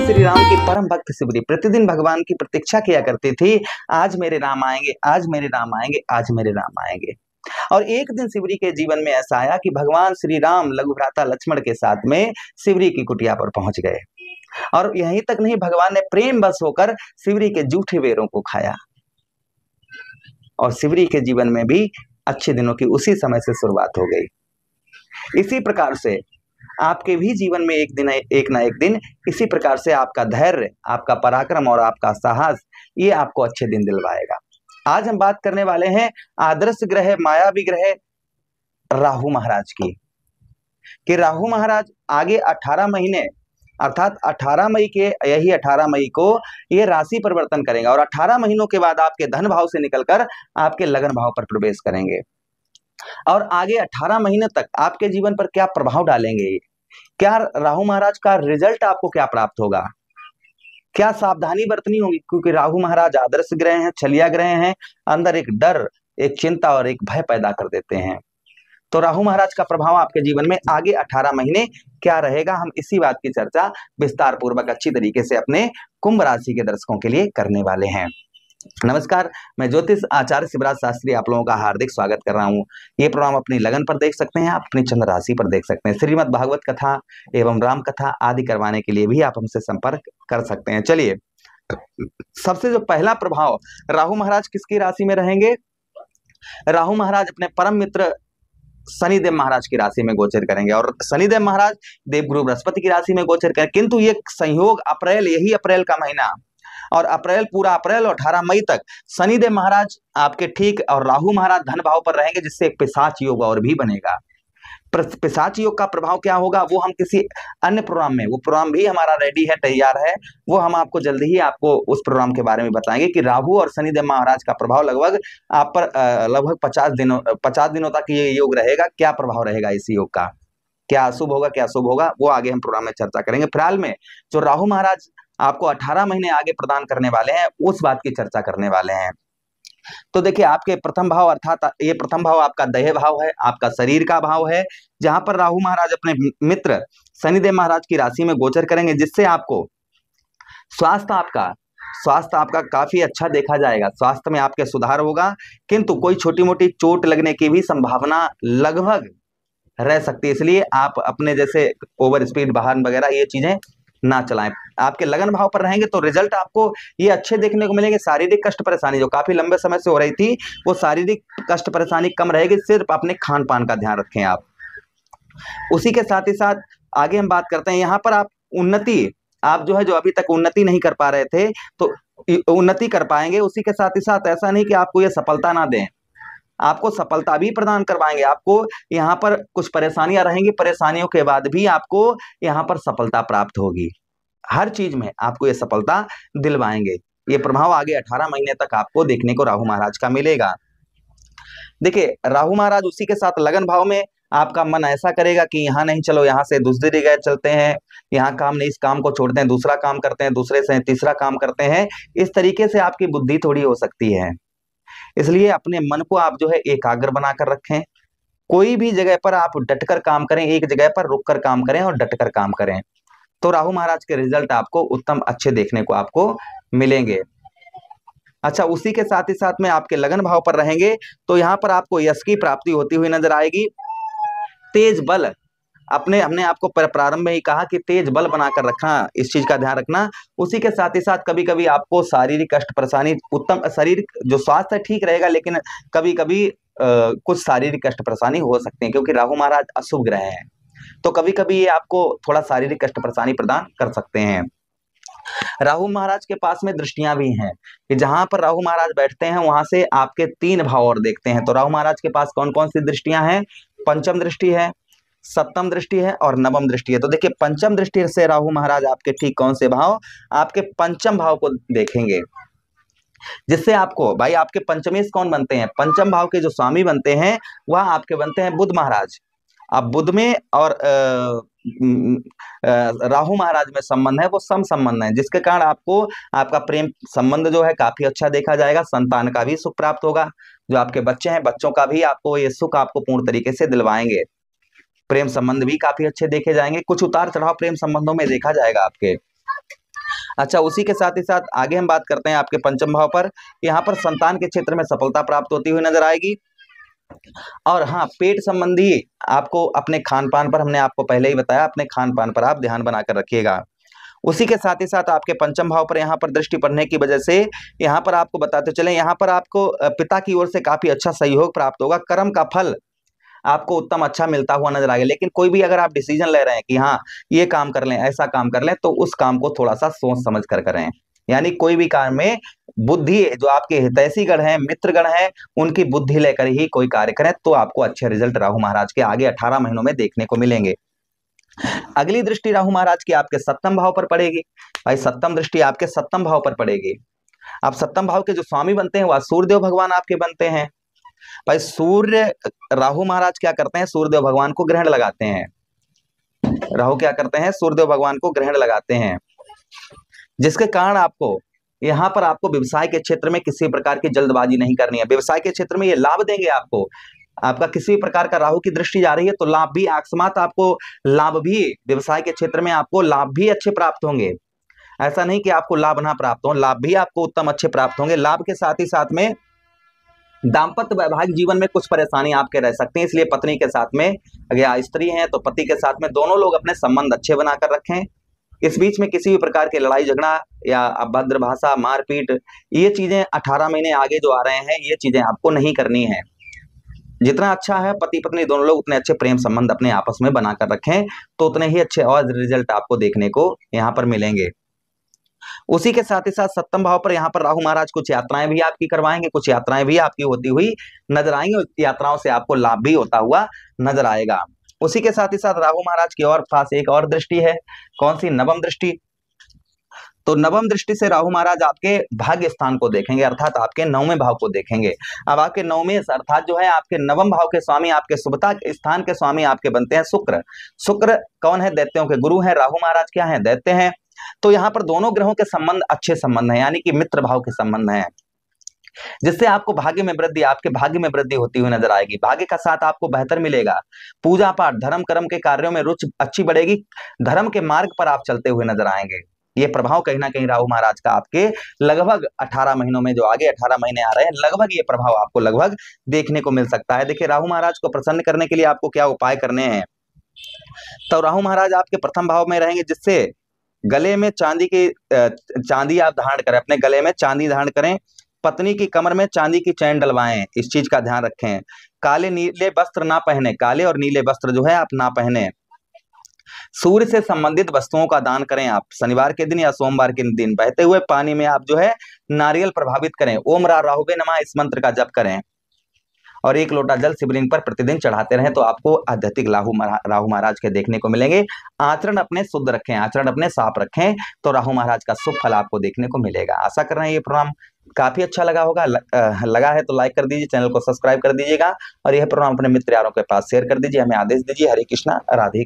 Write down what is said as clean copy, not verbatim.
श्री राम की परम भक्त शिवरी प्रतिदिन भगवान की प्रतीक्षा किया करती थी, आज मेरे राम आएंगे, आज मेरे राम आएंगे, आज मेरे राम आएंगे। और एक दिन शिवरी के जीवन में ऐसा आया कि भगवान श्री राम लघु भ्राता लक्ष्मण के साथ में शिवरी की कुटिया पर पहुंच गए। और यहीं तक नहीं, भगवान ने प्रेम बस होकर शिवरी के जूठे बेरों को खाया। और शिवरी के जीवन में भी अच्छे दिनों की उसी समय से शुरुआत हो गई। इसी प्रकार से आपके भी जीवन में एक ना एक दिन इसी प्रकार से आपका धैर्य, आपका पराक्रम और आपका साहस ये आपको अच्छे दिन दिलवाएगा। आज हम बात करने वाले हैं आदर्श ग्रह, मायावी ग्रह राहु महाराज की, कि राहु महाराज आगे 18 महीने अर्थात 18 मई के यही 18 मई को ये राशि परिवर्तन करेंगे और 18 महीनों के बाद आपके धन भाव से निकलकर आपके लगन भाव पर प्रवेश करेंगे। और आगे 18 महीने तक आपके जीवन पर क्या प्रभाव डालेंगे, क्या राहु महाराज का रिजल्ट आपको क्या प्राप्त होगा, क्या सावधानी बरतनी होगी, क्योंकि राहु महाराज आदर्श ग्रह हैं, छलिया ग्रह हैं, अंदर एक डर, एक चिंता और एक भय पैदा कर देते हैं। तो राहु महाराज का प्रभाव आपके जीवन में आगे 18 महीने क्या रहेगा, हम इसी बात की चर्चा विस्तार पूर्वक अच्छी तरीके से अपने कुंभ राशि के दर्शकों के लिए करने वाले हैं। नमस्कार, मैं ज्योतिष आचार्य शिवराज शास्त्री आप लोगों का हार्दिक स्वागत कर रहा हूं। ये प्रोग्राम अपनी लगन पर देख सकते हैं, आप अपनी चंद्र राशि पर देख सकते हैं। श्रीमद् भागवत कथा एवं राम कथा आदि करवाने के लिए भी आप हमसे संपर्क कर सकते हैं। चलिए, सबसे जो पहला प्रभाव, राहु महाराज किसकी राशि में रहेंगे? राहु महाराज अपने परम मित्र शनिदेव महाराज की राशि में गोचर करेंगे और शनिदेव महाराज देवगुरु बृहस्पति की राशि में गोचर करेंगे। किंतु ये संयोग अप्रैल, यही अप्रैल का महीना और अप्रैल, पूरा अप्रैल और 18 मई तक शनिदेव महाराज आपके ठीक और राहु महाराज धन भाव पर रहेंगे, जिससे एक पिशाच योग और भी बनेगा। पिशाच योग का प्रभाव क्या होगा वो हम किसी अन्य प्रोग्राम में, वो प्रोग्राम भी हमारा रेडी है, तैयार है, वो हम आपको जल्दी ही आपको उस प्रोग्राम के बारे में बताएंगे कि राहु और शनिदेव महाराज का प्रभाव लगभग आप पर लगभग 50 दिनों तक ये योग रहेगा। क्या प्रभाव रहेगा इस योग का, क्या अशुभ होगा, क्या शुभ होगा, वो आगे हम प्रोग्राम में चर्चा करेंगे। फिलहाल में जो राहु महाराज आपको 18 महीने आगे प्रदान करने वाले हैं उस बात की चर्चा करने वाले हैं। तो देखिए, आपके प्रथम भाव अर्थात ये प्रथम भाव आपका देह भाव है, आपका शरीर का भाव है, जहां पर राहु महाराज अपने मित्र शनिदेव महाराज की राशि में गोचर करेंगे, जिससे आपको स्वास्थ्य आपका काफी अच्छा देखा जाएगा। स्वास्थ्य में आपके सुधार होगा, किंतु कोई छोटी मोटी चोट लगने की भी संभावना लगभग रह सकती है। इसलिए आप अपने जैसे ओवर स्पीड वाहन वगैरह ये चीजें ना चलाएं। आपके लगन भाव पर रहेंगे तो रिजल्ट आपको ये अच्छे देखने को मिलेंगे। शारीरिक कष्ट परेशानी जो काफी लंबे समय से हो रही थी, वो शारीरिक कष्ट परेशानी कम रहेगी। सिर्फ अपने खान पान का ध्यान रखें आप। उसी के साथ ही साथ आगे हम बात करते हैं, यहाँ पर आप उन्नति, आप जो है जो अभी तक उन्नति नहीं कर पा रहे थे तो उन्नति कर पाएंगे। उसी के साथ ही साथ ऐसा नहीं कि आपको ये सफलता ना दें, आपको सफलता भी प्रदान करवाएंगे। आपको यहाँ पर कुछ परेशानियां रहेंगी, परेशानियों के बाद भी आपको यहाँ पर सफलता प्राप्त होगी। हर चीज में आपको ये सफलता दिलवाएंगे। ये प्रभाव आगे 18 महीने तक आपको देखने को राहु महाराज का मिलेगा। देखिए, राहु महाराज उसी के साथ लगन भाव में आपका मन ऐसा करेगा कि यहाँ नहीं, चलो यहाँ से दूसरी जगह चलते हैं, यहाँ काम नहीं, इस काम को छोड़ते हैं, दूसरा काम करते हैं, दूसरे से तीसरा काम करते हैं। इस तरीके से आपकी बुद्धि थोड़ी हो सकती है। इसलिए अपने मन को आप जो है एकाग्र बनाकर रखें। कोई भी जगह पर आप डटकर काम करें, एक जगह पर रुककर काम करें और डटकर काम करें, तो राहु महाराज के रिजल्ट आपको उत्तम अच्छे देखने को आपको मिलेंगे। अच्छा, उसी के साथ ही साथ में आपके लगन भाव पर रहेंगे तो यहाँ पर आपको यश की प्राप्ति होती हुई नजर आएगी। तेज बल, हमने आपको प्रारंभ में ही कहा कि तेज बल बनाकर रखना, इस चीज का ध्यान रखना। उसी के साथ ही साथ कभी कभी आपको शारीरिक कष्ट परेशानी, उत्तम शरीर जो स्वास्थ्य ठीक रहेगा, लेकिन कभी कभी कुछ शारीरिक कष्ट परेशानी हो सकते हैं, क्योंकि राहु महाराज अशुभ ग्रह हैं, तो कभी कभी ये आपको थोड़ा शारीरिक कष्ट परेशानी प्रदान कर सकते हैं। राहु महाराज के पास में दृष्टियां भी हैं कि जहां पर राहु महाराज बैठते हैं वहां से आपके 3 भाव और देखते हैं। तो राहु महाराज के पास कौन कौन सी दृष्टियां हैं? पंचम दृष्टि है, सप्तम दृष्टि है और नवम दृष्टि है। तो देखिए, पंचम दृष्टि से राहु महाराज आपके ठीक कौन से भाव? आपके पंचम भाव को देखेंगे, जिससे आपको भाई आपके पंचमेश कौन बनते हैं? पंचम भाव के जो स्वामी बनते हैं वह आपके बनते हैं बुध महाराज। अब बुध में और राहु महाराज में संबंध है वो सम संबंध है, जिसके कारण आपको आपका प्रेम संबंध जो है काफी अच्छा देखा जाएगा। संतान का भी सुख प्राप्त होगा, जो आपके बच्चे हैं बच्चों का भी आपको ये सुख आपको पूर्ण तरीके से दिलवाएंगे। प्रेम संबंध भी काफी अच्छे देखे जाएंगे। कुछ उतार चढ़ाव प्रेम संबंधों में देखा जाएगा आपके। अच्छा, उसी के साथ ही साथ आगे हम बात करते हैं आपके पंचम भाव पर। यहाँ पर संतान के क्षेत्र में सफलता प्राप्त होती हुई नजर आएगी। और हाँ, पेट संबंधी आपको अपने खान पान पर, हमने आपको पहले ही बताया, अपने खान पान पर आप ध्यान बनाकर रखिएगा। उसी के साथ ही साथ आपके पंचम भाव पर यहाँ पर दृष्टि पड़ने की वजह से यहाँ पर आपको बताते चले, यहाँ पर आपको पिता की ओर से काफी अच्छा सहयोग प्राप्त होगा। कर्म का फल आपको उत्तम अच्छा मिलता हुआ नजर आएगा। लेकिन कोई भी अगर आप डिसीजन ले रहे हैं कि हाँ ये काम कर लें, ऐसा काम कर लें, तो उस काम को थोड़ा सा सोच समझ कर करें। यानी कोई भी काम में बुद्धि, जो आपके हितैषी गण हैं, मित्रगण हैं, उनकी बुद्धि लेकर ही कोई कार्य करें, तो आपको अच्छे रिजल्ट राहु महाराज के आगे 18 महीनों में देखने को मिलेंगे। अगली दृष्टि राहु महाराज की आपके सप्तम भाव पर पड़ेगी। भाई सप्तम दृष्टि आपके सप्तम भाव पर पड़ेगी। अब सप्तम भाव के जो स्वामी बनते हैं वह सूर्यदेव भगवान आपके बनते हैं। भाई सूर्य, राहु महाराज क्या करते हैं, सूर्यदेव भगवान को ग्रहण लगाते हैं। राहु क्या करते हैं, सूर्यदेव भगवान को ग्रहण लगाते हैं, जिसके कारण आपको यहाँ पर आपको व्यवसाय के क्षेत्र में किसी प्रकार की जल्दबाजी नहीं करनी है। व्यवसाय के क्षेत्र में ये लाभ देंगे आपको। आपका किसी भी प्रकार का राहु की दृष्टि जा रही है तो लाभ भी अकस्मात आपको, लाभ भी व्यवसाय के क्षेत्र में आपको लाभ भी अच्छे प्राप्त होंगे। ऐसा नहीं कि आपको लाभ ना प्राप्त हो, लाभ भी आपको उत्तम अच्छे प्राप्त होंगे। लाभ के साथ ही साथ में दाम्पत्य वैवाहिक जीवन में कुछ परेशानी आपके रह सकती है, इसलिए पत्नी के साथ में, अगर स्त्री हैं तो पति के साथ में दोनों लोग अपने संबंध अच्छे बनाकर रखें। इस बीच में किसी भी प्रकार के लड़ाई झगड़ा या अभद्र भाषा, मारपीट, ये चीजें 18 महीने आगे जो आ रहे हैं, ये चीजें आपको नहीं करनी है। जितना अच्छा है पति पत्नी दोनों लोग उतने अच्छे प्रेम संबंध अपने आपस में बनाकर रखें, तो उतने ही अच्छे और रिजल्ट आपको देखने को यहाँ पर मिलेंगे। उसी के साथ ही साथ सप्तम भाव पर यहाँ पर राहु महाराज कुछ यात्राएं भी आपकी करवाएंगे, कुछ यात्राएं भी आपकी होती हुई नजर आएंगी। यात्राओं से आपको लाभ भी होता हुआ नजर आएगा। उसी के साथ ही साथ राहु महाराज की और खास एक और दृष्टि है, कौन सी, नवम दृष्टि। तो नवम दृष्टि से राहु महाराज आपके भाग्य स्थान को देखेंगे, अर्थात आपके 9वें भाव को देखेंगे। अब आपके 9वें अर्थात जो है आपके नवम भाव के स्वामी, आपके शुभता स्थान के स्वामी आपके बनते हैं शुक्र। शुक्र कौन है, दैत्यों के गुरु हैं। राहु महाराज क्या है, दैत्य हैं। तो यहाँ पर दोनों ग्रहों के संबंध अच्छे संबंध हैं, यानी कि मित्र भाव के संबंध हैं, जिससे आपको भाग्य में वृद्धि, आपके भाग्य में वृद्धि होती हुई नजर आएगी। भाग्य का साथ आपको बेहतर मिलेगा। पूजा पाठ, धर्म कर्म के कार्यों में रुचि अच्छी बढ़ेगी। धर्म के मार्ग पर आप चलते हुए नजर आएंगे। ये प्रभाव कहीं ना कहीं राहु महाराज का आपके लगभग 18 महीनों में, जो आगे 18 महीने आ रहे हैं, लगभग ये प्रभाव आपको लगभग देखने को मिल सकता है। देखिए राहु महाराज को प्रसन्न करने के लिए आपको क्या उपाय करने हैं। तो राहु महाराज आपके प्रथम भाव में रहेंगे, जिससे गले में चांदी आप धारण करें, अपने गले में चांदी धारण करें। पत्नी की कमर में चांदी की चैन डलवाएं, इस चीज का ध्यान रखें। काले नीले वस्त्र ना पहने, काले और नीले वस्त्र जो है आप ना पहने। सूर्य से संबंधित वस्तुओं का दान करें आप शनिवार के दिन या सोमवार के दिन। बहते हुए पानी में आप जो है नारियल प्रभावित करें। ओम राहुवे नमः इस मंत्र का जप करें और 1 लोटा जल शिवलिंग पर प्रतिदिन चढ़ाते रहें, तो आपको आध्यात्मिक राहु महाराज के देखने को मिलेंगे। आचरण अपने शुद्ध रखें, आचरण अपने साफ रखें, तो राहु महाराज का शुभ फल आपको देखने को मिलेगा। आशा कर रहे हैं ये प्रोग्राम काफी अच्छा लगा होगा। लगा है तो लाइक कर दीजिए, चैनल को सब्सक्राइब कर दीजिएगा और यह प्रोग्राम अपने मित्र यारों के पास शेयर कर दीजिए। हमें आदेश दीजिए। हरे कृष्णा, राधे।